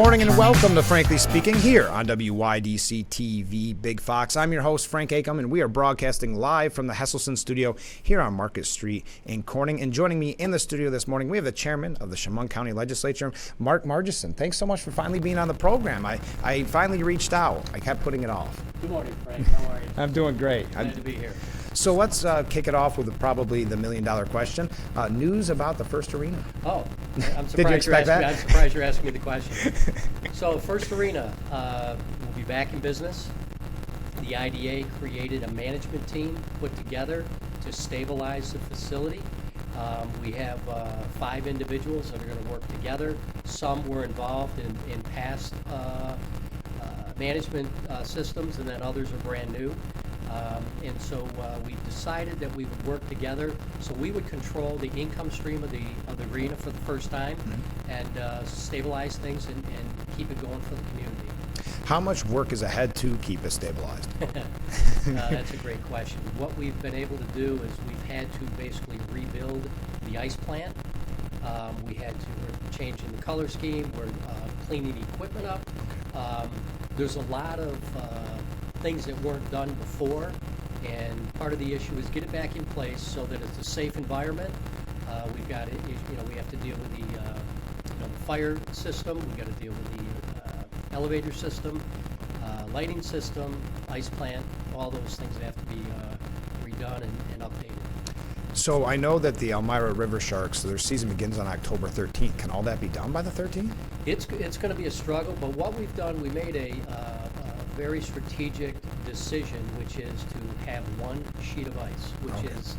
morning and welcome to Frankly Speaking here on WYDC TV Big Fox. I'm your host, Frank Acom, and we are broadcasting live from the Hesselson studio here on Market Street in Corning. And joining me in the studio this morning, we have the chairman of the Chemung County Legislature, Mark Margison. Thanks so much for finally being on the program. I finally reached out. I kept putting it off. Good morning, Frank. How are you? I'm doing great. Glad to be here. So let's kick it off with probably the million-dollar question. News about the First Arena. Oh, I'm surprised Did you expect that? I'm surprised you're asking me the question. So First Arena will be back in business. The IDA created a management team put together to stabilize the facility. We have 5 individuals that are going to work together. Some were involved in past management systems, and then others are brand new. And so we decided that we would work together so we would control the income stream of the arena for the first time, and stabilize things and keep it going for the community. How much work is ahead to keep it stabilized? That's a great question. What we've been able to do is we've had to basically rebuild the ice plant. We're changing the color scheme. We're cleaning equipment up. There's a lot of things that weren't done before, and part of the issue is get it back in place so that it's a safe environment. We've got it, we have to deal with the fire system. We've got to deal with the elevator system, lighting system, ice plant, all those things that have to be redone and updated. So I know that the Elmira River Sharks, their season begins on October 13th. Can all that be done by the 13th? It's going to be a struggle, but what we've done, we made a very strategic decision, which is to have one sheet of ice, which is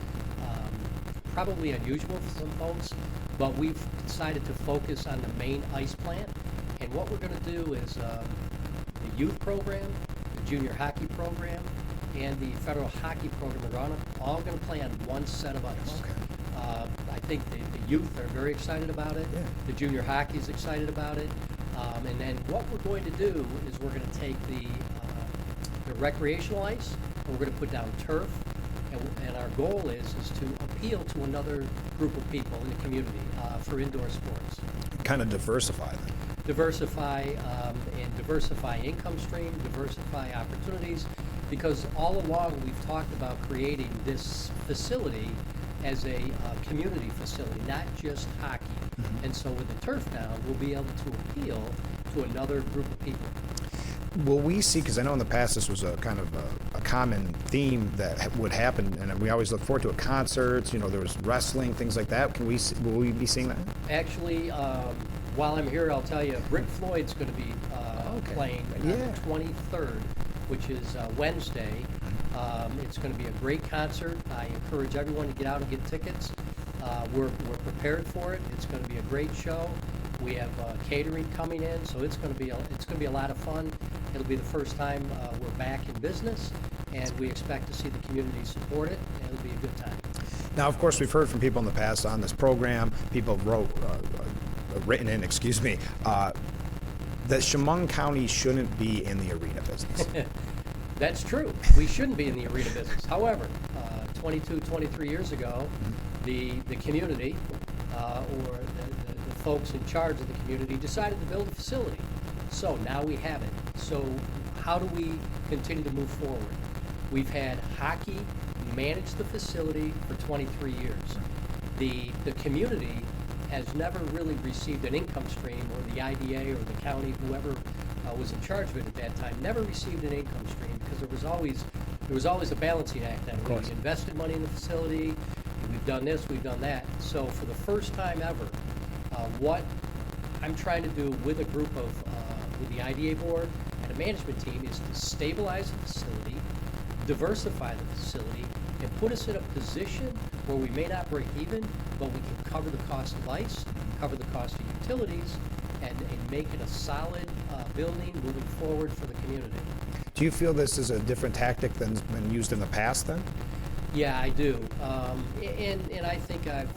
probably unusual for some folks, but we've decided to focus on the main ice plant. And what we're going to do is the youth program, the junior hockey program, and the federal hockey program are all going to play on one set of ice. I think the youth are very excited about it. Yeah. The junior hockey is excited about it. And then what we're going to do is we're going to take the recreational ice, and we're going to put down turf, and our goal is to appeal to another group of people in the community for indoor sports. Kind of diversify them. Diversify income stream, diversify opportunities, because all along we've talked about creating this facility as a community facility, not just hockey. Mm-hmm. And so with the turf down, we'll be able to appeal to another group of people. Will we see, because I know in the past this was a kind of a common theme that would happen, and we always look forward to concerts, there was wrestling, things like that. Will we be seeing that? Actually, while I'm here, I'll tell you, Rick Floyd's going to be playing on the 23rd, which is Wednesday. It's going to be a great concert. I encourage everyone to get out and get tickets. We're prepared for it. It's going to be a great show. We have catering coming in, so it's going to be a lot of fun. It'll be the first time we're back in business, and we expect to see the community support it, and it'll be a good time. Now, of course, we've heard from people in the past on this program. People written in, that Chemung County shouldn't be in the arena business. That's true. We shouldn't be in the arena business. However, 23 years ago, the community or the folks in charge of the community decided to build a facility. So now we have it. So how do we continue to move forward? We've had hockey manage the facility for 23 years. The community has never really received an income stream, or the IDA or the county, whoever was in charge of it at that time, never received an income stream, because there was always a balancing act. And we invested money in the facility, we've done this, we've done that. So for the first time ever, what I'm trying to do with a group of with the IDA board and a management team is to stabilize the facility, diversify the facility, and put us in a position where we may not break even, but we can cover the cost of ice, cover the cost of utilities, and make it a solid building moving forward for the community. Do you feel this is a different tactic than been used in the past then? Yeah, I do. And I think I've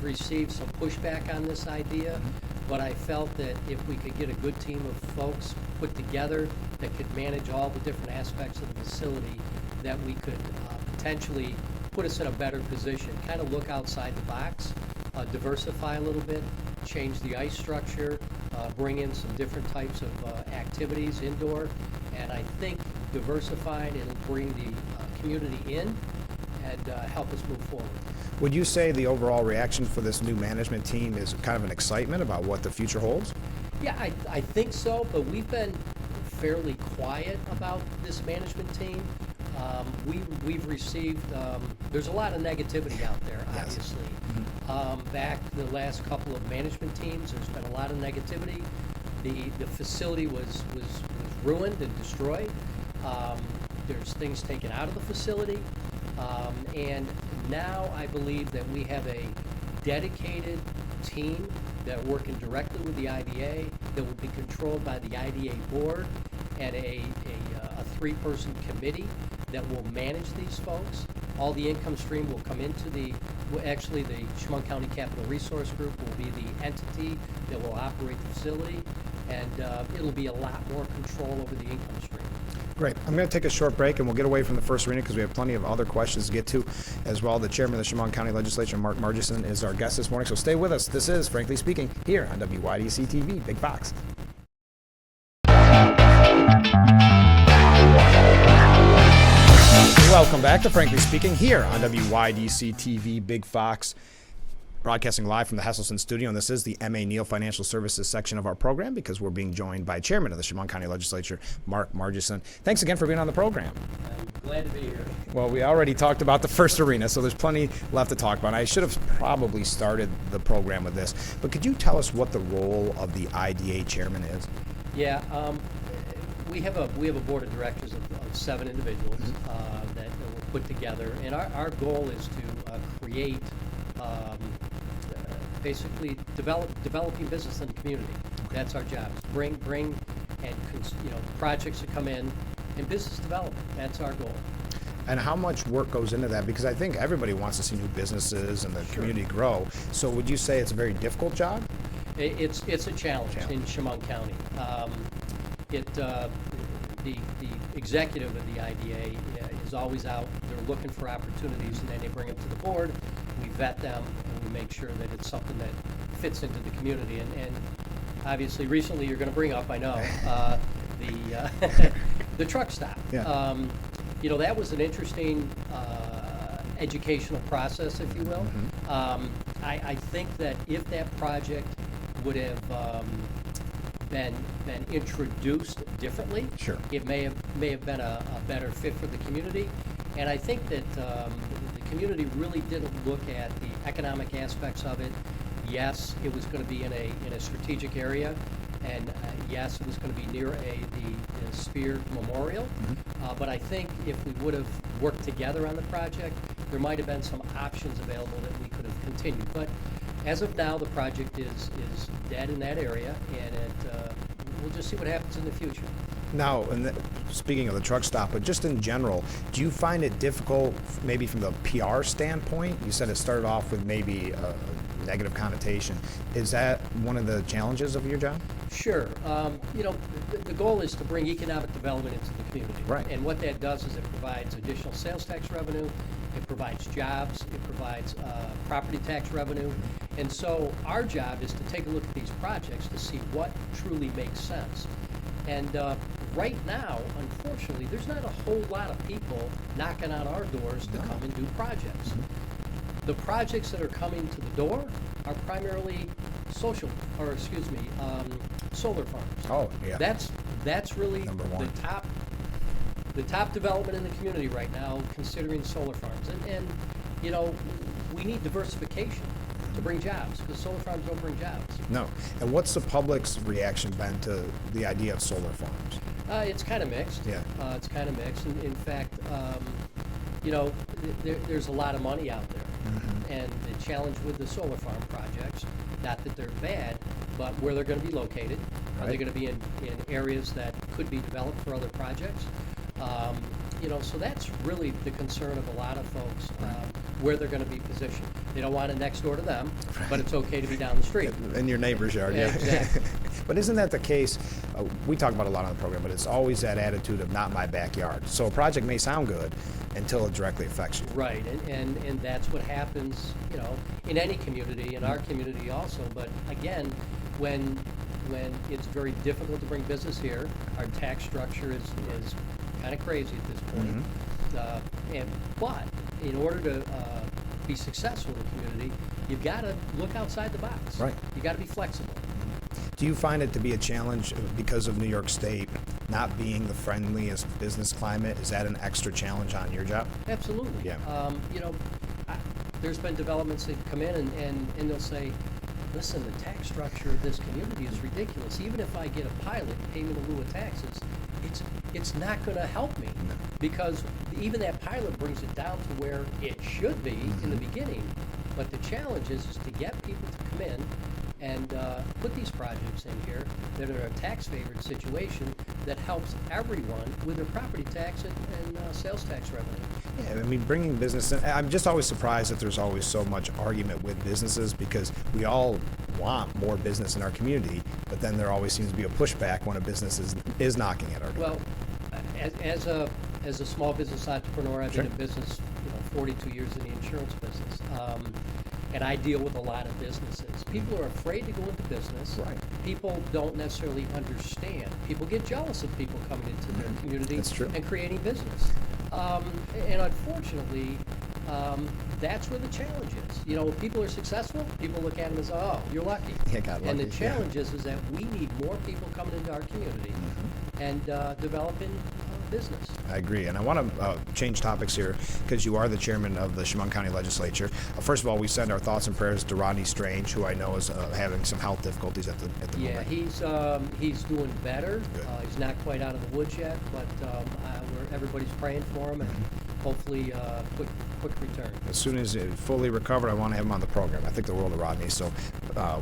received some pushback on this idea, but I felt that if we could get a good team of folks put together that could manage all the different aspects of the facility, that we could potentially put us in a better position, kind of look outside the box, diversify a little bit, change the ice structure, bring in some different types of activities indoor, and I think diversifying, it'll bring the community in and help us move forward. Would you say the overall reaction for this new management team is kind of an excitement about what the future holds? Yeah, I think so, but we've been fairly quiet about this management team. We've received, there's a lot of negativity out there, obviously. Back the last couple of management teams, there's been a lot of negativity. The facility was ruined and destroyed. There's things taken out of the facility. And now I believe that we have a dedicated team that are working directly with the IDA, that will be controlled by the IDA board, and a three-person committee that will manage these folks. All the income stream will come into the Chemung County Capital Resource Group will be the entity that will operate the facility, and it'll be a lot more control over the income stream. Great. I'm going to take a short break, and we'll get away from the first arena because we have plenty of other questions to get to as well. The chairman of the Chemung County Legislature, Mark Margison, is our guest this morning, so stay with us. This is Frankly Speaking here on WYDC TV, Big Fox. Welcome back to Frankly Speaking here on WYDC TV, Big Fox. Broadcasting live from the Hesselson studio, and this is the M.A. Neal Financial Services section of our program because we're being joined by Chairman of the Chemung County Legislature, Mark Margison. Thanks again for being on the program. I'm glad to be here. Well, we already talked about the first arena, so there's plenty left to talk about. I should have probably started the program with this, but could you tell us what the role of the IDA chairman is? Yeah, we have a board of directors of 7 individuals that were put together, and our goal is to create basically developing business in the community. That's our job. Bring and projects that come in and business development. That's our goal. And how much work goes into that? Because I think everybody wants to see new businesses and the community grow. So would you say it's a very difficult job? It's a challenge in Chemung County. The executive of the IDA is always out. They're looking for opportunities, and then they bring them to the board. We vet them, and we make sure that it's something that fits into the community. And obviously, recently you're going to bring up, I know, the truck stop. Yeah. That was an interesting educational process, if you will. I think that if that project would have been introduced differently, Sure. it may have been a better fit for the community. And I think that the community really didn't look at the economic aspects of it. Yes, it was going to be in a strategic area, and yes, it was going to be near the Spear Memorial. But I think if we would have worked together on the project, there might have been some options available that we could have continued. But as of now, the project is dead in that area, and we'll just see what happens in the future. Now, speaking of the truck stop, but just in general, do you find it difficult, maybe from the PR standpoint? You said it started off with maybe a negative connotation. Is that one of the challenges of your job? Sure. The goal is to bring economic development into the community. Right. And what that does is it provides additional sales tax revenue, it provides jobs, it provides property tax revenue. And so our job is to take a look at these projects to see what truly makes sense. And right now, unfortunately, there's not a whole lot of people knocking on our doors to come and do projects. The projects that are coming to the door are primarily solar farms. Oh, yeah. That's really Number one. the top development in the community right now, considering solar farms. And we need diversification to bring jobs, because solar farms don't bring jobs. No. And what's the public's reaction been to the idea of solar farms? It's kind of mixed. Yeah. It's kind of mixed. In fact, there's a lot of money out there. And the challenge with the solar farm projects, not that they're bad, but where they're going to be located. Are they going to be in areas that could be developed for other projects? So that's really the concern of a lot of folks, where they're going to be positioned. They don't want it next door to them, but it's okay to be down the street. In your neighbor's yard, Yeah, exactly. But isn't that the case? We talk about a lot on the program, but it's always that attitude of not my backyard. So a project may sound good until it directly affects you. Right, and that's what happens, in any community, in our community also. But again, when when it's very difficult to bring business here. Our tax structure is kind of crazy at this point. But in order to be successful in the community, you've got to look outside the box. Right. You got to be flexible. Do you find it to be a challenge because of New York State not being the friendliest business climate? Is that an extra challenge on your job? Absolutely. Yeah. There's been developments that come in and they'll say, listen, the tax structure of this community is ridiculous. Even if I get a pilot payment in lieu of taxes, it's not going to help me, because even that pilot brings it down to where it should be in the beginning. But the challenge is to get people to come in and put these projects in here that are a tax favored situation that helps everyone with their property tax and sales tax revenue. Yeah, I mean, bringing business in, I'm just always surprised that there's always so much argument with businesses, because we all want more business in our community, but then there always seems to be a pushback when a business is knocking at our door. Well, as a small business entrepreneur, I've been in business 42 years in the insurance business. And I deal with a lot of businesses. People are afraid to go into business. Right. People don't necessarily understand. People get jealous of people coming into their community That's true. and creating business. And unfortunately, that's where the challenge is. When people are successful, people look at them as, oh, you're lucky. Yeah, got And the lucky, challenge is that we need more people coming into our community and developing business. I agree, and I want to change topics here, because you are the chairman of the Chemung County Legislature. First of all, we send our thoughts and prayers to Rodney Strange, who I know is having some health difficulties at the moment. Yeah, he's doing better. He's not quite out of the woods yet, but everybody's praying for him, and hopefully quick return. As soon as it's fully recovered, I want to have him on the program. I think the world of Rodney, so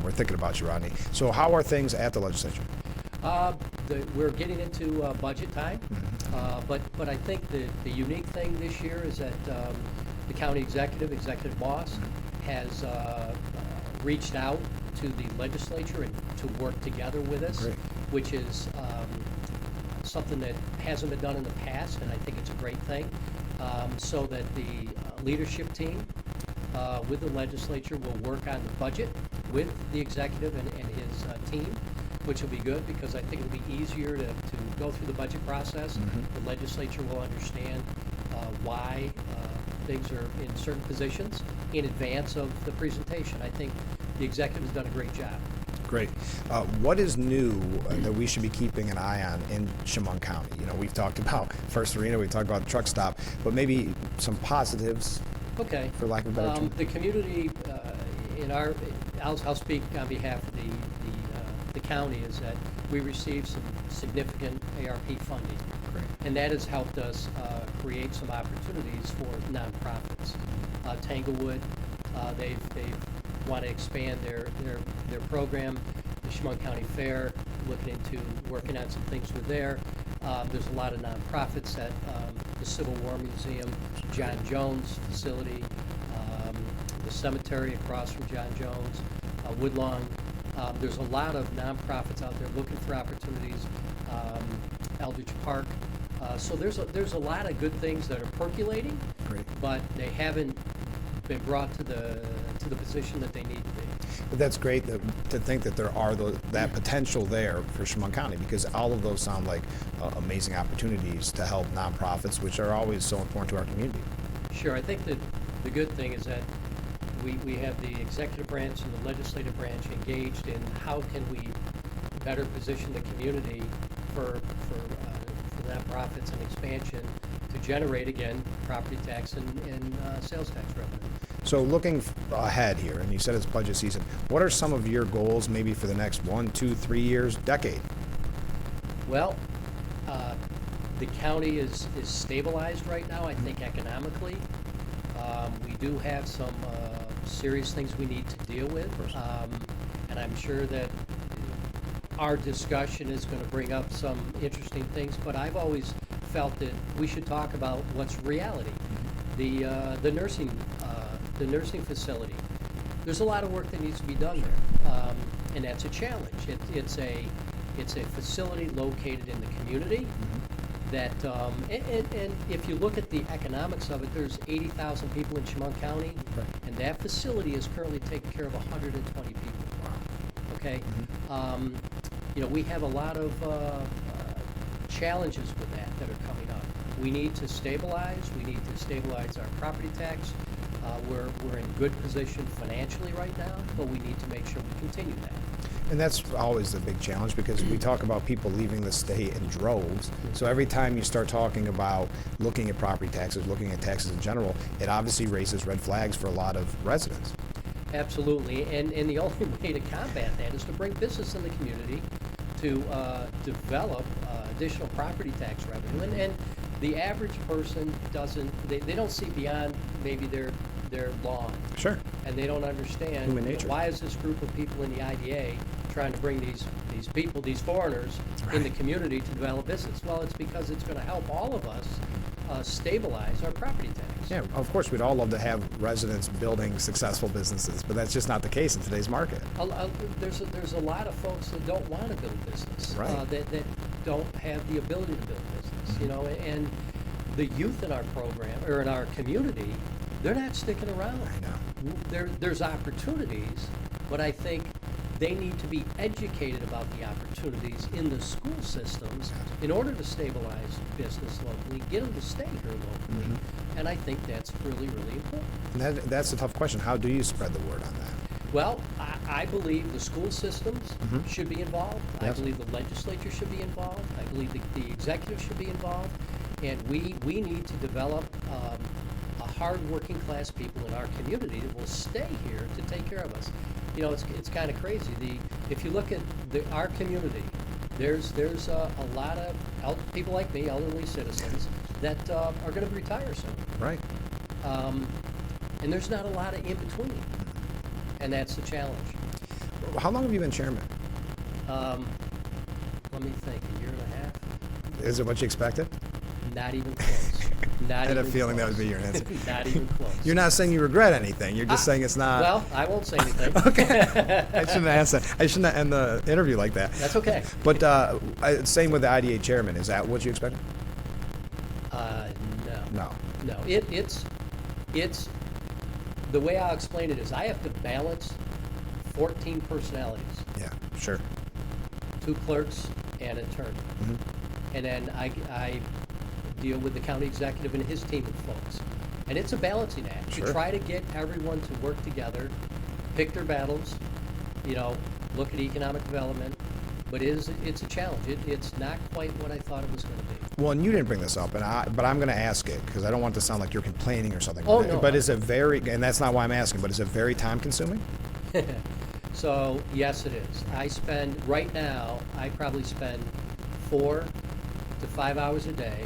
we're thinking about you, Rodney. So how are things at the legislature? We're getting into budget time, but I think the unique thing this year is that the county executive boss, has reached out to the legislature and to work together with us, Great. which is something that hasn't been done in the past, and I think it's a great thing, so that the leadership team with the legislature will work on the budget with the executive and his team, which will be good, because I think it'll be easier to go through the budget process. The legislature will understand why things are in certain positions in advance of the presentation. I think the executive has done a great job. Great. What is new that we should be keeping an eye on in Chemung County? We've talked about First Arena, we've talked about the truck stop, but maybe some positives, Okay. for lack of a better term. The community I'll speak on behalf of the county, is that we received some significant ARP funding. Great. And that has helped us create some opportunities for nonprofits. Tanglewood, they want to expand their program. The Chemung County Fair, looking into working on some things with there. There's a lot of nonprofits at the Civil War Museum, John Jones facility, the cemetery across from John Jones, Woodlawn. There's a lot of nonprofits out there looking for opportunities. Eldridge Park. So there's a lot of good things that are percolating, Great. but they haven't been brought to the position that they need to be. But that's great to think that there are that potential there for Chemung County, because all of those sound like amazing opportunities to help nonprofits, which are always so important to our community. Sure, I think that the good thing is that we have the executive branch and the legislative branch engaged in how can we better position the community for nonprofits and expansion to generate, again, property tax and sales tax revenue. So looking ahead here, and you said it's budget season, what are some of your goals maybe for the next 1, 2, 3 years, decade? Well, the county is stabilized right now, I think, economically. We do have some serious things we need to deal with, and I'm sure that our discussion is going to bring up some interesting things, but I've always felt that we should talk about what's reality. The nursing facility. There's a lot of work that needs to be done there, and that's a challenge. It's a facility located in the community that, and if you look at the economics of it, there's 80,000 people in Chemung County, Right. and that facility is currently taking care of 120 people. okay? We have a lot of challenges with that are coming up. We need to stabilize. We need to stabilize our property tax. We're in good position financially right now, but we need to make sure we continue that. And that's always the big challenge, because we talk about people leaving the state in droves. So every time you start talking about looking at property taxes, looking at taxes in general, it obviously raises red flags for a lot of residents. Absolutely, and the only way to combat that is to bring business in the community, to develop additional property tax revenue. And the average person they don't see beyond maybe their lawn. Sure. And they don't understand Human nature. Why is this group of people in the IDA trying to bring these people, these foreigners, in the community to develop business? Well, it's because it's going to help all of us stabilize our property tax. Yeah, of course, we'd all love to have residents building successful businesses, but that's just not the case in today's market. There's a lot of folks that don't want to build business, Right. that don't have the ability to build business, and the youth in our program, or in our community, they're not sticking around. I know. There's opportunities, but I think they need to be educated about the opportunities in the school systems in order to stabilize business locally, get them to stay here locally. And I think that's really, really important. And that's a tough question. How do you spread the word on that? Well, I believe the school systems should be involved. Yes. I believe the legislature should be involved. I believe the executive should be involved. And we need to develop a hard-working class people in our community that will stay here to take care of us. It's kind of crazy. If you look at our community, there's a lot of people like me, elderly citizens, that are going to retire soon. Right. And there's not a lot of in between, and that's the challenge. How long have you been chairman? Let me think. A year and a half. Is it what you expected? Not even close. I had a feeling that would be your answer. Not even close. You're not saying you regret anything. You're just saying it's not. Well, I won't say anything. Okay. I shouldn't have asked that. I shouldn't end the interview like that. That's okay. But same with the IDA chairman. Is that what you expected? No. No. No. It's the way I'll explain it is I have to balance 14 personalities, Yeah, sure. 2 clerks and an attorney. And then I deal with the county executive and his team of folks. And it's a balancing act Sure. to try to get everyone to work together, pick their battles, look at economic development. But it's a challenge. It's not quite what I thought it was going to be. Well, and you didn't bring this up, but I'm going to ask it because I don't want it to sound like you're complaining or something. Oh, no. But is it and that's not why I'm asking, but is it very time consuming? So, yes, it is. Right now, I probably spend 4 to 5 hours a day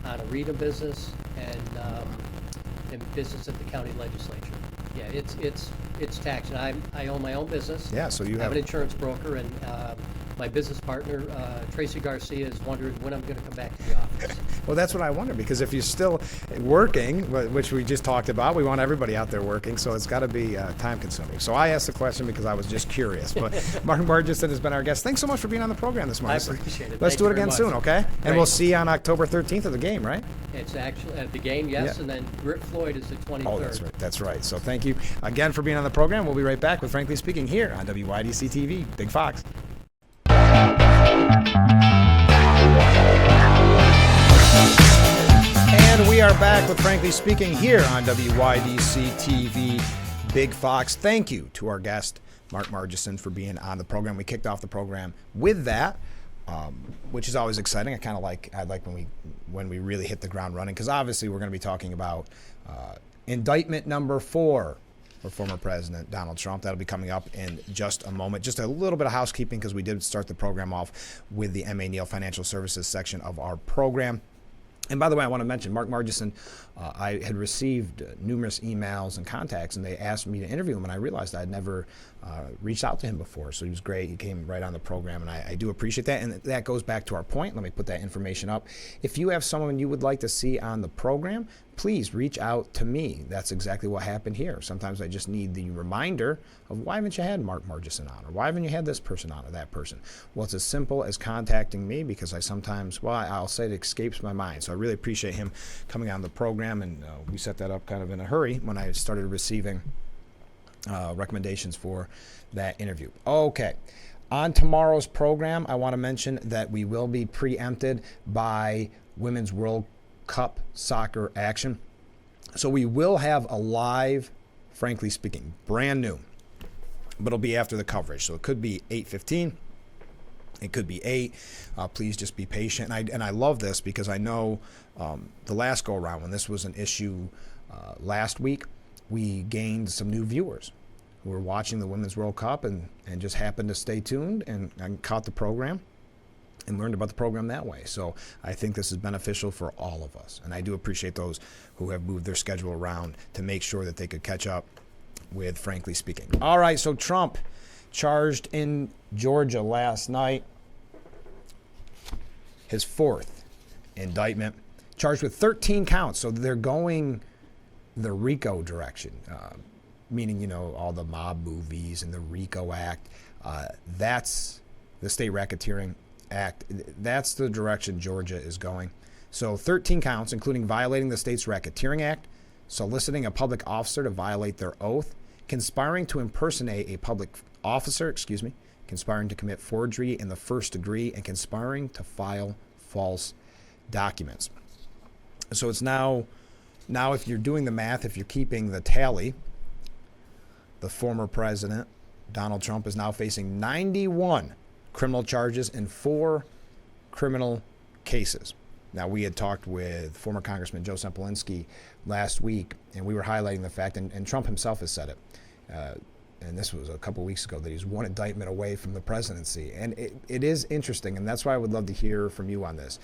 on a RETA business and business at the county legislature. Yeah, it's taxing. I own my own business. Yeah, so you I have have an insurance broker, and my business partner, Tracy Garcia, is wondering when I'm going to come back to the office. Well, that's what I wonder, because if you're still working, which we just talked about, we want everybody out there working, so it's got to be time consuming. So I asked the question because I was just curious. But Mark Margison has been our guest. Thanks so much for being on the program this morning. I appreciate it. Let's Thank do you it very again much. soon, okay? And Great. we'll see you on October 13th of the game, right? It's actually at the game, yes, Yeah. and then Rick Floyd is the 23rd. Oh, that's right. That's right. So thank you again for being on the program. We'll be right back with Frankly Speaking here on WYDC TV, Big Fox. And we are back with Frankly Speaking here on WYDC TV, Big Fox. Thank you to our guest, Mark Margison, for being on the program. We kicked off the program with that, which is always exciting. I like when we really hit the ground running, because obviously we're going to be talking about indictment number 4 for former President Donald Trump. That'll be coming up in just a moment. Just a little bit of housekeeping, because we did start the program off with the M.A. Neal Financial Services section of our program. And by the way, I want to mention Mark Margison. I had received numerous emails and contacts, and they asked me to interview him, and I realized I had never reached out to him before. So he was great. He came right on the program, and I do appreciate that. And that goes back to our point. Let me put that information up. If you have someone you would like to see on the program, please reach out to me. That's exactly what happened here. Sometimes I just need the reminder of, why haven't you had Mark Margison on, or why haven't you had this person on, or that person? Well, it's as simple as contacting me, because I sometimes, I'll say it escapes my mind. So I really appreciate him coming on the program, and we set that up kind of in a hurry when I started receiving recommendations for that interview. Okay. On tomorrow's program, I want to mention that we will be preempted by Women's World Cup soccer action. So we will have a live, frankly speaking, brand new, but it'll be after the coverage. So it could be 8:15. It could be 8. Please just be patient. And I love this because I know the last go around when this was an issue last week, we gained some new viewers who were watching the Women's World Cup and just happened to stay tuned and caught the program and learned about the program that way. So I think this is beneficial for all of us. And I do appreciate those who have moved their schedule around to make sure that they could catch up with Frankly Speaking. All right, so Trump charged in Georgia last night. His 4th indictment, charged with 13 counts. So they're going the RICO direction, meaning, all the mob movies and the RICO Act. That's the State Racketeering Act. That's the direction Georgia is going. So 13 counts, including violating the state's Racketeering Act, soliciting a public officer to violate their oath, conspiring to impersonate a public officer, conspiring to commit forgery in the first degree, and conspiring to file false documents. So it's now if you're doing the math, if you're keeping the tally, the former president, Donald Trump, is now facing 91 criminal charges in 4 criminal cases. Now, we had talked with former Congressman Joe Sempolinski last week, and we were highlighting the fact, and Trump himself has said it, and this was a couple weeks ago, that he's one indictment away from the presidency. And it is interesting, and that's why I would love to hear from you on this.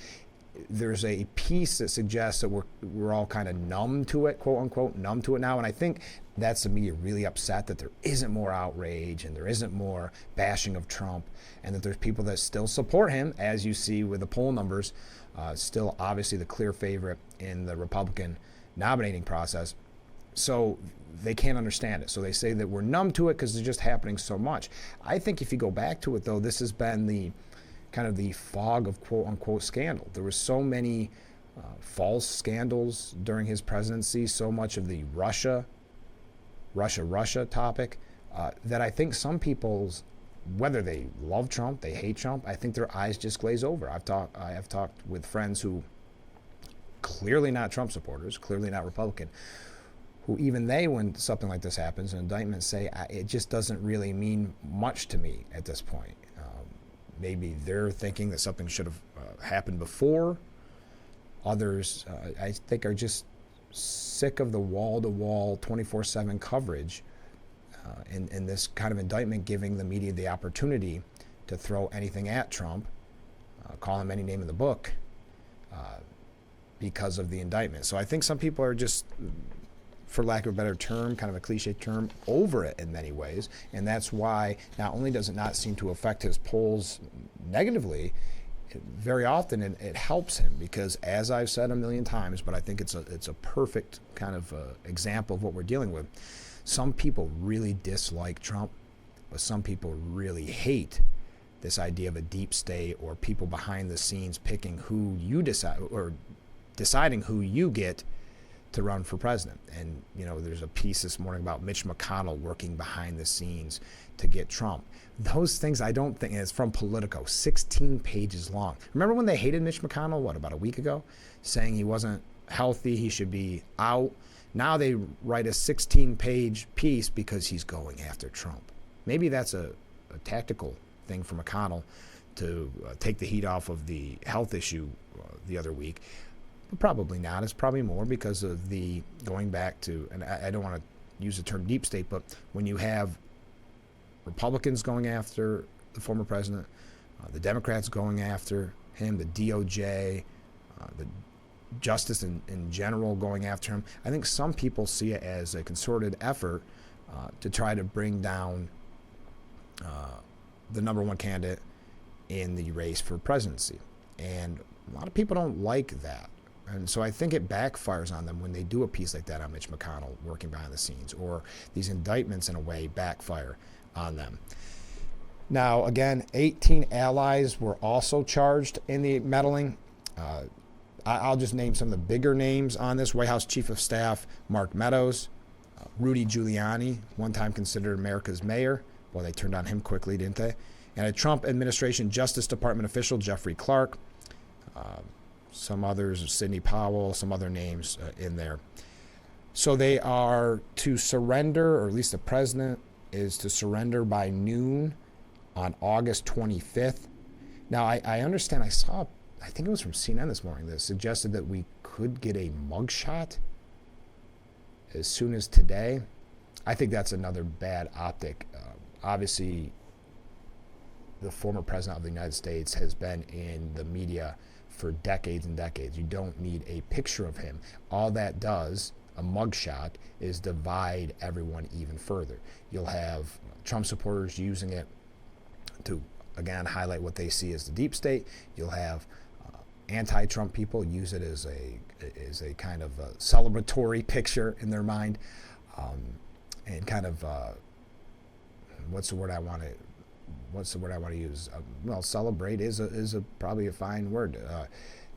There's a piece that suggests that we're all kind of numb to it, quote unquote, numb to it now. And I think that's the media really upset that there isn't more outrage and there isn't more bashing of Trump, and that there's people that still support him, as you see with the poll numbers, still obviously the clear favorite in the Republican nominating process. So they can't understand it. So they say that we're numb to it because it's just happening so much. I think if you go back to it, though, this has been the kind of the fog of quote unquote scandal. There were so many false scandals during his presidency, so much of the Russia topic, that I think some people's, whether they love Trump, they hate Trump, I think their eyes just glaze over. I have talked with friends who clearly not Trump supporters, clearly not Republican, who even they, when something like this happens, an indictment, say, it just doesn't really mean much to me at this point. Maybe they're thinking that something should have happened before. Others, I think, are just sick of the wall-to-wall, 24/7 coverage and this kind of indictment giving the media the opportunity to throw anything at Trump, call him any name in the book, because of the indictment. So I think some people are just, for lack of a better term, kind of a cliche term, over it in many ways. And that's why not only does it not seem to affect his polls negatively, very often it helps him, because, as I've said a million times, but I think it's a perfect kind of example of what we're dealing with. Some people really dislike Trump, but some people really hate this idea of a deep state or people behind the scenes picking who you decide, or deciding who you get to run for president. And, there's a piece this morning about Mitch McConnell working behind the scenes to get Trump. Those things, I don't think, and it's from Politico, 16 pages long. Remember when they hated Mitch McConnell, about a week ago, saying he wasn't healthy, he should be out? Now they write a 16-page piece because he's going after Trump. Maybe that's a tactical thing for McConnell to take the heat off of the health issue the other week. But probably not. It's probably more because of the going back to, and I don't want to use the term deep state, but when you have Republicans going after the former president, the Democrats going after him, the DOJ, the justice in general going after him, I think some people see it as a concerted effort to try to bring down the number one candidate in the race for presidency. And a lot of people don't like that. And so I think it backfires on them when they do a piece like that on Mitch McConnell working behind the scenes, or these indictments, in a way, backfire on them. Now, again, 18 allies were also charged in the meddling. I'll just name some of the bigger names on this. White House Chief of Staff Mark Meadows, Rudy Giuliani, one time considered America's mayor. Well, they turned on him quickly, didn't they? And a Trump administration Justice Department official, Jeffrey Clark. Some others, Sidney Powell, some other names in there. So they are to surrender, or at least the president is to surrender by noon on August 25th. Now, I understand, I think it was from CNN this morning, that suggested that we could get a mugshot as soon as today. I think that's another bad optic. Obviously, the former president of the United States has been in the media for decades and decades. You don't need a picture of him. All that does, a mugshot, is divide everyone even further. You'll have Trump supporters using it to, again, highlight what they see as the deep state. You'll have anti-Trump people use it as a kind of a celebratory picture in their mind, and kind of what's the word I want to use? Well, celebrate is probably a fine word.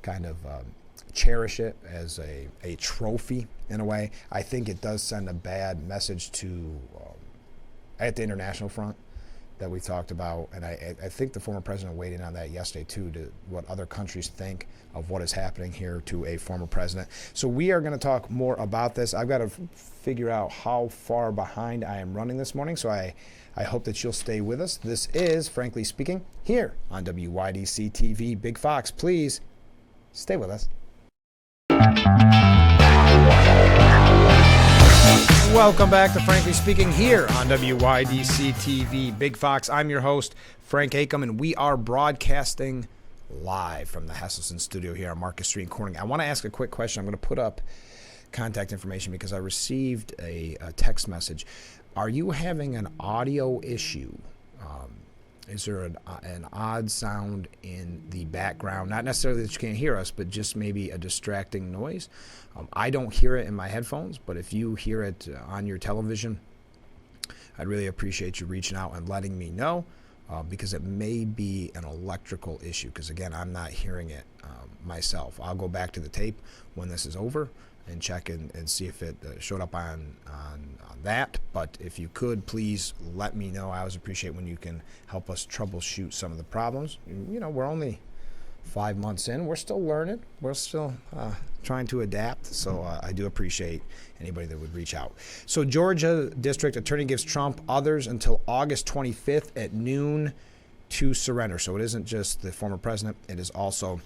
Kind of cherish it as a trophy in a way. I think it does send a bad message to at the international front that we talked about, and I think the former president weighed in on that yesterday too, to what other countries think of what is happening here to a former president. So we are going to talk more about this. I've got to figure out how far behind I am running this morning, so I hope that you'll stay with us. This is Frankly Speaking here on WYDC TV Big Fox. Please stay with us. Welcome back to Frankly Speaking here on WYDC TV Big Fox. I'm your host, Frank Acom, and we are broadcasting live from the Hesselson studio here on Market Street in Corning. I want to ask a quick question. I'm going to put up contact information because I received a text message. Are you having an audio issue? Is there an odd sound in the background? Not necessarily that you can't hear us, but just maybe a distracting noise. I don't hear it in my headphones, but if you hear it on your television, I'd really appreciate you reaching out and letting me know, because it may be an electrical issue, because again, I'm not hearing it myself. I'll go back to the tape when this is over and check and see if it showed up on that. But if you could, please let me know. I always appreciate when you can help us troubleshoot some of the problems. You know, we're only 5 months in. We're still learning. We're still trying to adapt. So I do appreciate anybody that would reach out. So Georgia District Attorney gives Trump others until August 25th at noon to surrender. So it isn't just the former president. It is also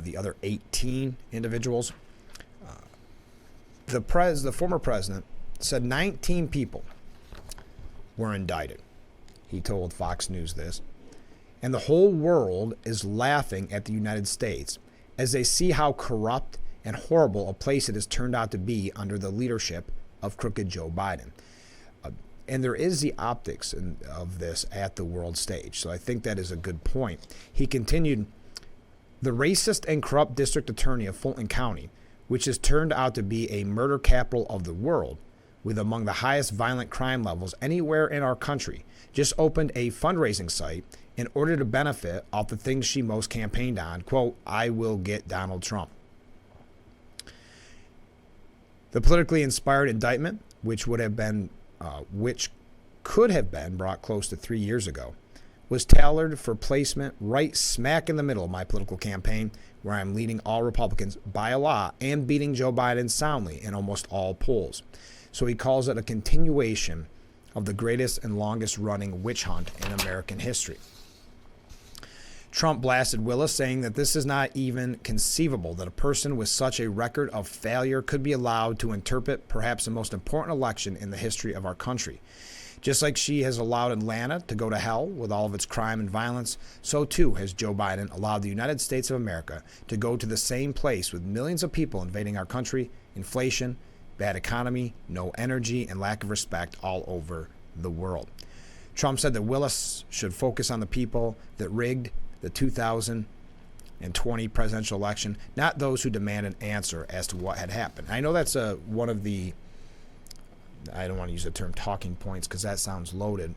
the other 18 individuals. The former president said 19 people were indicted. He told Fox News this. And the whole world is laughing at the United States as they see how corrupt and horrible a place it has turned out to be under the leadership of crooked Joe Biden. And there is the optics of this at the world stage. So I think that is a good point. He continued, the racist and corrupt district attorney of Fulton County, which has turned out to be a murder capital of the world, with among the highest violent crime levels anywhere in our country, just opened a fundraising site in order to benefit off the things she most campaigned on, quote, I will get Donald Trump. The politically inspired indictment, which could have been brought close to 3 years ago, was tailored for placement right smack in the middle of my political campaign, where I'm leading all Republicans by a lot and beating Joe Biden soundly in almost all polls. So he calls it a continuation of the greatest and longest running witch hunt in American history. Trump blasted Willis, saying that this is not even conceivable that a person with such a record of failure could be allowed to interpret perhaps the most important election in the history of our country. Just like she has allowed Atlanta to go to hell with all of its crime and violence, so too has Joe Biden allowed the United States of America to go to the same place with millions of people invading our country, inflation, bad economy, no energy, and lack of respect all over the world. Trump said that Willis should focus on the people that rigged the 2020 presidential election, not those who demand an answer as to what had happened. I know that's one of the, I don't want to use the term talking points because that sounds loaded,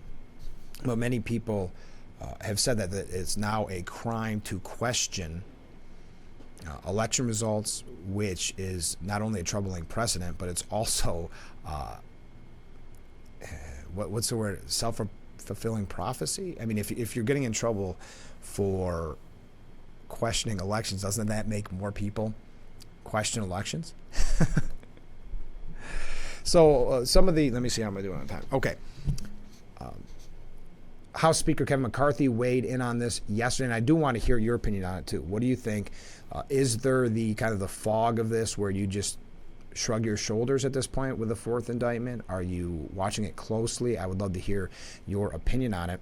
but many people have said that it's now a crime to question election results, which is not only a troubling precedent, but it's also what's the word? Self-fulfilling prophecy. I mean, if you're getting in trouble for questioning elections, doesn't that make more people question elections? So some of the, let me see how am I doing on time. Okay. House Speaker Kevin McCarthy weighed in on this yesterday, and I do want to hear your opinion on it too. What do you think? Is there the kind of the fog of this where you just shrug your shoulders at this point with the fourth indictment? Are you watching it closely? I would love to hear your opinion on it.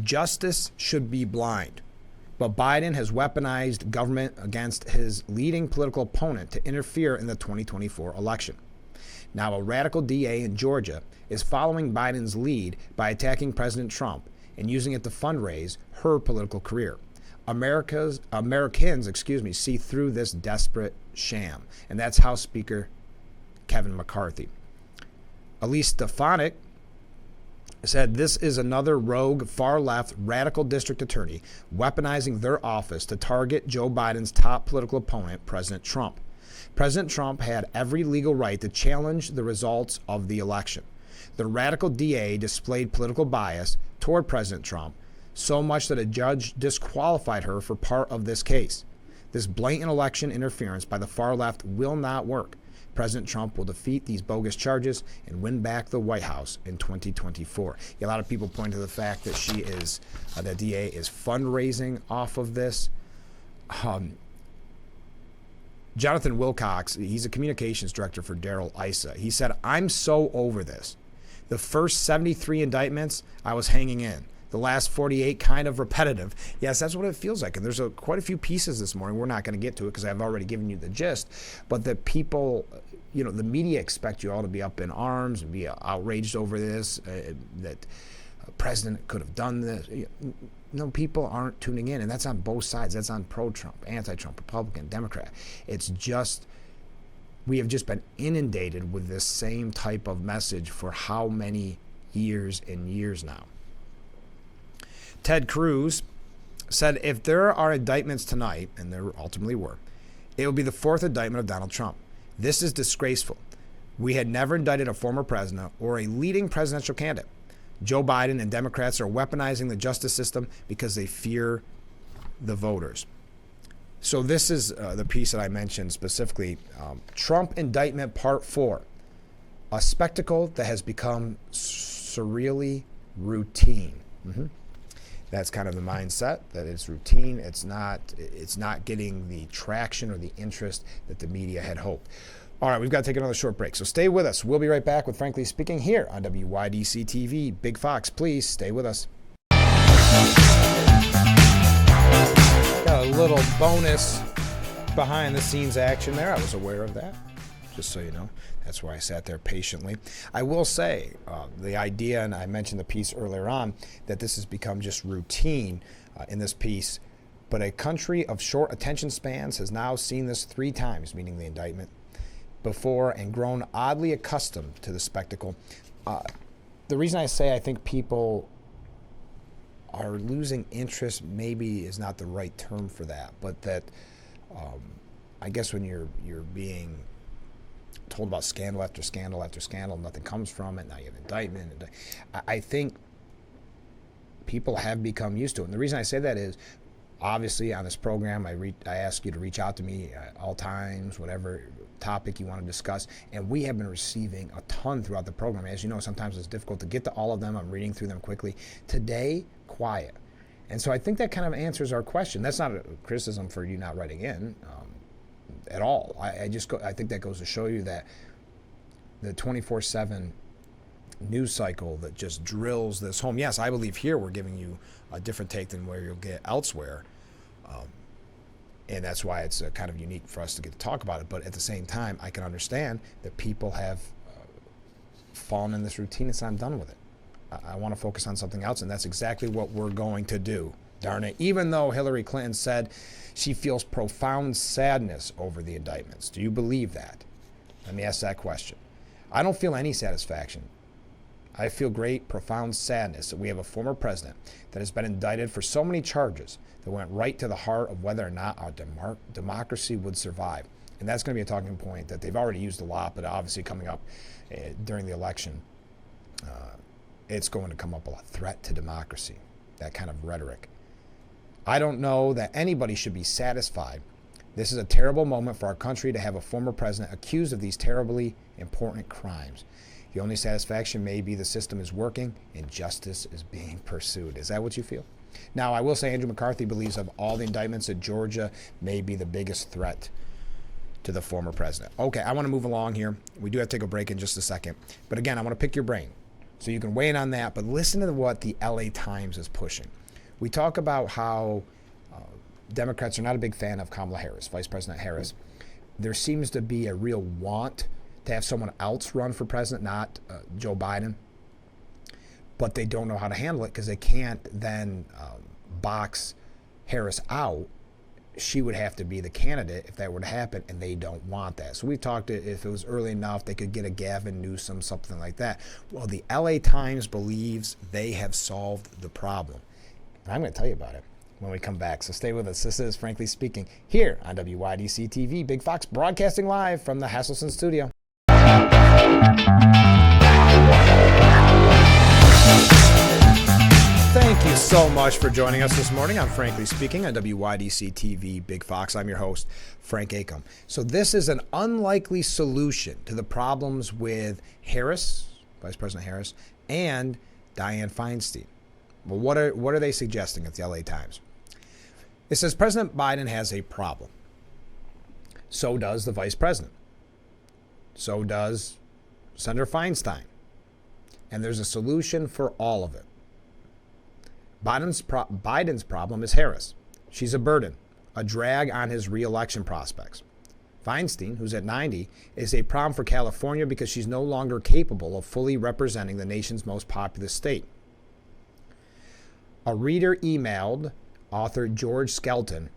Justice should be blind, but Biden has weaponized government against his leading political opponent to interfere in the 2024 election. Now, a radical DA in Georgia is following Biden's lead by attacking President Trump and using it to fundraise her political career. Americans, see through this desperate sham, and that's House Speaker Kevin McCarthy. Elise Stefanik said this is another rogue, far-left, radical district attorney weaponizing their office to target Joe Biden's top political opponent, President Trump. President Trump had every legal right to challenge the results of the election. The radical DA displayed political bias toward President Trump, so much that a judge disqualified her for part of this case. This blatant election interference by the far left will not work. President Trump will defeat these bogus charges and win back the White House in 2024. A lot of people point to the fact that the DA is fundraising off of this. Jonathan Wilcox, he's a communications director for Darrell Issa. He said, "I'm so over this. The first 73 indictments, I was hanging in. The last 48 kind of repetitive." Yes, that's what it feels like. And there's quite a few pieces this morning. We're not going to get to it because I've already given you the gist. But that people, the media expect you all to be up in arms and be outraged over this, that a president could have done this. No, people aren't tuning in. And that's on both sides. That's on pro-Trump, anti-Trump, Republican, Democrat. It's just, we have just been inundated with this same type of message for how many years and years now. Ted Cruz said if there are indictments tonight, and there ultimately were, it will be the fourth indictment of Donald Trump. This is disgraceful. We had never indicted a former president or a leading presidential candidate. Joe Biden and Democrats are weaponizing the justice system because they fear the voters. So this is the piece that I mentioned specifically. Trump indictment part 4, a spectacle that has become surreally routine. That's kind of the mindset, that it's routine. It's not getting the traction or the interest that the media had hoped. All right, we've got to take another short break, so stay with us. We'll be right back with Frankly Speaking here on WYDC TV. Big Fox, please stay with us. Got a little bonus behind the scenes action there. I was aware of that, just so you know. That's why I sat there patiently. I will say the idea, and I mentioned the piece earlier on, that this has become just routine in this piece. But a country of short attention spans has now seen this 3 times, meaning the indictment, before, and grown oddly accustomed to the spectacle. The reason I say I think people are losing interest maybe is not the right term for that, but that I guess when you're being told about scandal after scandal after scandal, nothing comes from it, now you have indictment. I think people have become used to it. And the reason I say that is, obviously on this program, I ask you to reach out to me at all times, whatever topic you want to discuss, and we have been receiving a ton throughout the program. As you know, sometimes it's difficult to get to all of them. I'm reading through them quickly. Today, quiet. And so I think that kind of answers our question. That's not a criticism for you not writing in at all. I think that goes to show you that the 24/7 news cycle that just drills this home. Yes, I believe here we're giving you a different take than where you'll get elsewhere. And that's why it's kind of unique for us to get to talk about it. But at the same time, I can understand that people have fallen in this routine and said, I'm done with it. I want to focus on something else, and that's exactly what we're going to do. Darn it. Even though Hillary Clinton said she feels profound sadness over the indictments. Do you believe that? Let me ask that question. I don't feel any satisfaction. I feel great, profound sadness that we have a former president that has been indicted for so many charges that went right to the heart of whether or not our democracy would survive. And that's going to be a talking point that they've already used a lot, but obviously coming up during the election, it's going to come up a lot. Threat to democracy, that kind of rhetoric. I don't know that anybody should be satisfied. This is a terrible moment for our country to have a former president accused of these terribly important crimes. The only satisfaction may be the system is working and justice is being pursued. Is that what you feel? Now, I will say Andrew McCarthy believes of all the indictments that Georgia may be the biggest threat to the former president. Okay, I want to move along here. We do have to take a break in just a second. But again, I want to pick your brain so you can weigh in on that. But listen to what the LA Times is pushing. We talk about how Democrats are not a big fan of Kamala Harris, Vice President Harris. There seems to be a real want to have someone else run for president, not Joe Biden. But they don't know how to handle it because they can't then box Harris out. She would have to be the candidate if that were to happen, and they don't want that. So we talked, if it was early enough, they could get a Gavin Newsom, something like that. Well, the LA Times believes they have solved the problem. And I'm going to tell you about it when we come back. So stay with us. This is Frankly Speaking here on WYDC TV, Big Fox, broadcasting live from the Hasselson studio. Thank you so much for joining us this morning on Frankly Speaking on WYDC TV, Big Fox. I'm your host, Frank Acom. So this is an unlikely solution to the problems with Harris, Vice President Harris, and Dianne Feinstein. Well, what are they suggesting at the LA Times? It says President Biden has a problem. So does the Vice President. So does Senator Feinstein. And there's a solution for all of it. Biden's problem is Harris. She's a burden, a drag on his re-election prospects. Feinstein, who's at 90, is a problem for California because she's no longer capable of fully representing the nation's most populous state. A reader emailed author George Skelton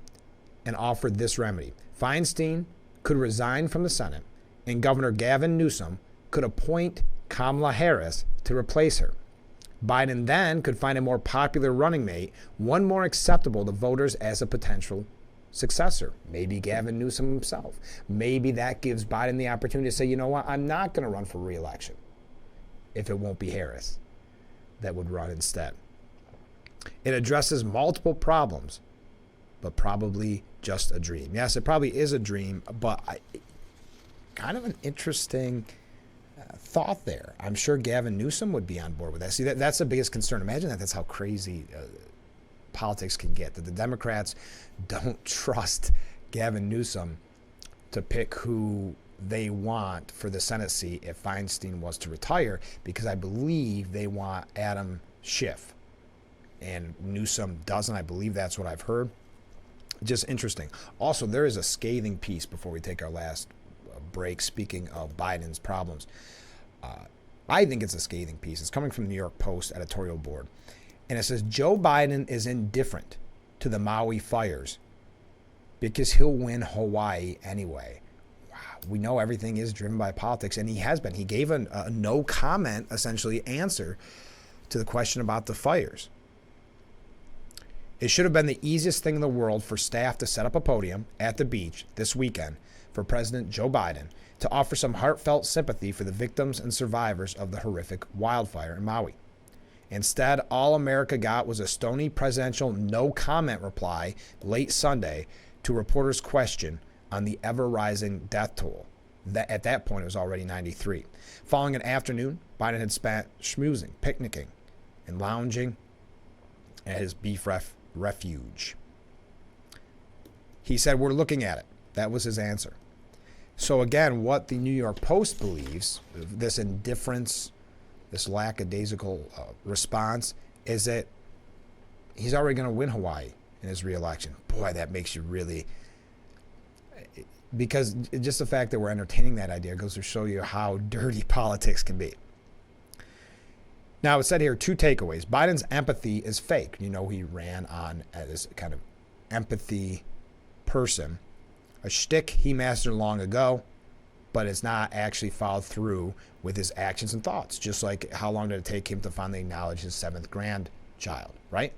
and offered this remedy. Feinstein could resign from the Senate, and Governor Gavin Newsom could appoint Kamala Harris to replace her. Biden then could find a more popular running mate, one more acceptable to voters as a potential successor. Maybe Gavin Newsom himself. Maybe that gives Biden the opportunity to say, you know what, I'm not going to run for re-election if it won't be Harris that would run instead. It addresses multiple problems, but probably just a dream. Yes, it probably is a dream, but kind of an interesting thought there. I'm sure Gavin Newsom would be on board with that. See, that's the biggest concern. Imagine that's how crazy politics can get, that the Democrats don't trust Gavin Newsom to pick who they want for the Senate seat if Feinstein was to retire, because I believe they want Adam Schiff. And Newsom doesn't. I believe that's what I've heard. Just interesting. Also, there is a scathing piece before we take our last break, speaking of Biden's problems. I think it's a scathing piece. It's coming from the New York Post editorial board. And it says, Joe Biden is indifferent to the Maui fires because he'll win Hawaii anyway. Wow. We know everything is driven by politics, and he has been. He gave a no comment, essentially, answer to the question about the fires. It should have been the easiest thing in the world for staff to set up a podium at the beach this weekend for President Joe Biden to offer some heartfelt sympathy for the victims and survivors of the horrific wildfire in Maui. Instead, all America got was a stony presidential no-comment reply late Sunday to a reporter's question on the ever-rising death toll. At that point, it was already 93. Following an afternoon, Biden had spent schmoozing, picnicking, and lounging at his beef refuge. He said, we're looking at it. That was his answer. So again, what the New York Post believes, this indifference, this lackadaisical response, is that he's already going to win Hawaii in his re-election. Boy, that makes you really... Because just the fact that we're entertaining that idea goes to show you how dirty politics can be. Now, it said here, 2 takeaways. Biden's empathy is fake. You know, he ran on as a kind of empathy person. A shtick he mastered long ago. but it's not actually followed through with his actions and thoughts. Just like how long did it take him to finally acknowledge his 7th grandchild, right?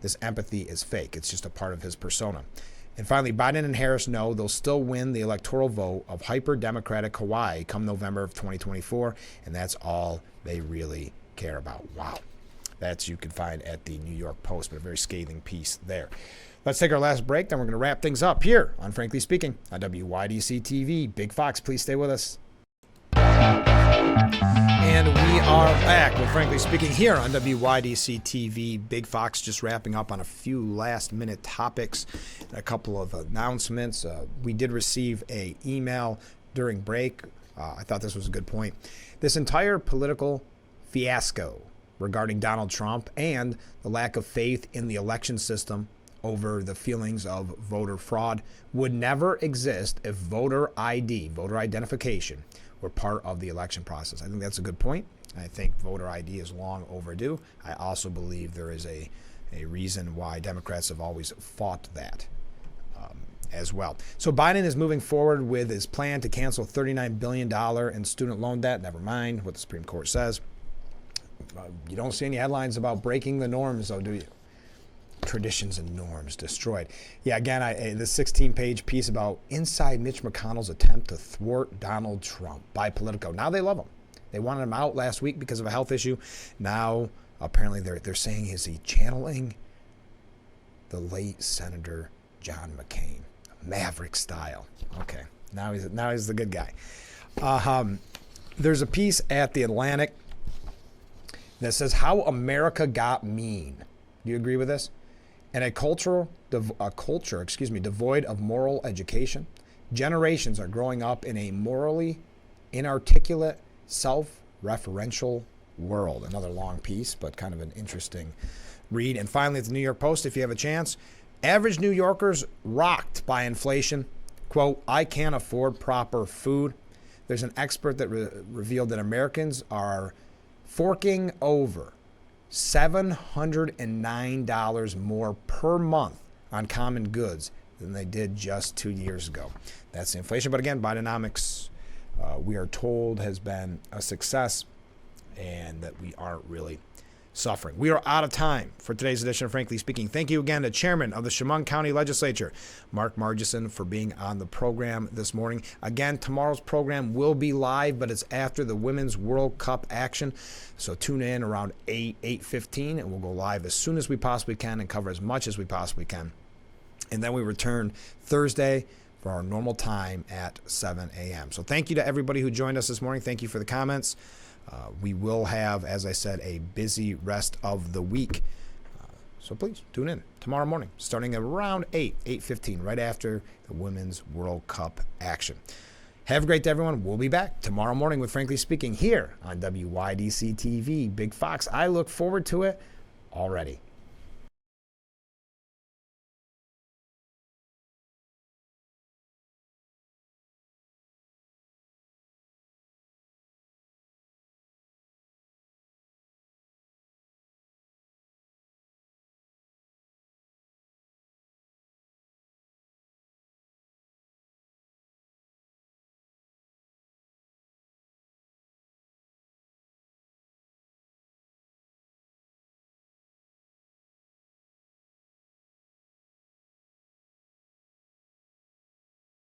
This empathy is fake. It's just a part of his persona. And finally, Biden and Harris know they'll still win the electoral vote of hyper-democratic Hawaii come November of 2024, and that's all they really care about. Wow. That's you can find at the New York Post, but a very scathing piece there. Let's take our last break, then we're going to wrap things up here on Frankly Speaking on WYDC TV. Big Fox, please stay with us. And we are back with Frankly Speaking here on WYDC TV. Big Fox just wrapping up on a few last-minute topics and a couple of announcements. We did receive an email during break. I thought this was a good point. This entire political fiasco regarding Donald Trump and the lack of faith in the election system over the feelings of voter fraud would never exist if voter ID, voter identification, were part of the election process. I think that's a good point. I think voter ID is long overdue. I also believe there is a reason why Democrats have always fought that as well. So Biden is moving forward with his plan to cancel $39 billion in student loan debt. Never mind what the Supreme Court says. You don't see any headlines about breaking the norms, though, do you? Traditions and norms destroyed. Yeah, again, this 16-page piece about inside Mitch McConnell's attempt to thwart Donald Trump by Politico. Now they love him. They wanted him out last week because of a health issue. Now, apparently, they're saying, is he channeling the late Senator John McCain, Maverick style? Okay, now he's the good guy. There's a piece at The Atlantic that says how America got mean. Do you agree with this? And a culture devoid of moral education. Generations are growing up in a morally inarticulate, self-referential world. Another long piece, but kind of an interesting read. And finally, at the New York Post, if you have a chance, average New Yorkers rocked by inflation. Quote, I can't afford proper food. There's an expert that revealed that Americans are forking over $709 more per month on common goods than they did just 2 years ago. That's the inflation. But again, Bidenomics, we are told, has been a success and that we aren't really suffering. We are out of time for today's edition of Frankly Speaking. Thank you again to Chairman of the Chemung County Legislature, Mark Margison, for being on the program this morning. Again, tomorrow's program will be live, but it's after the Women's World Cup action. So tune in around 8:15, and we'll go live as soon as we possibly can and cover as much as we possibly can. And then we return Thursday for our normal time at 7 a.m. So thank you to everybody who joined us this morning. Thank you for the comments. We will have, as I said, a busy rest of the week. So please tune in tomorrow morning, starting around 8:15, right after the Women's World Cup action. Have a great day, everyone. We'll be back tomorrow morning with Frankly Speaking here on WYDC TV. Big Fox. I look forward to it already.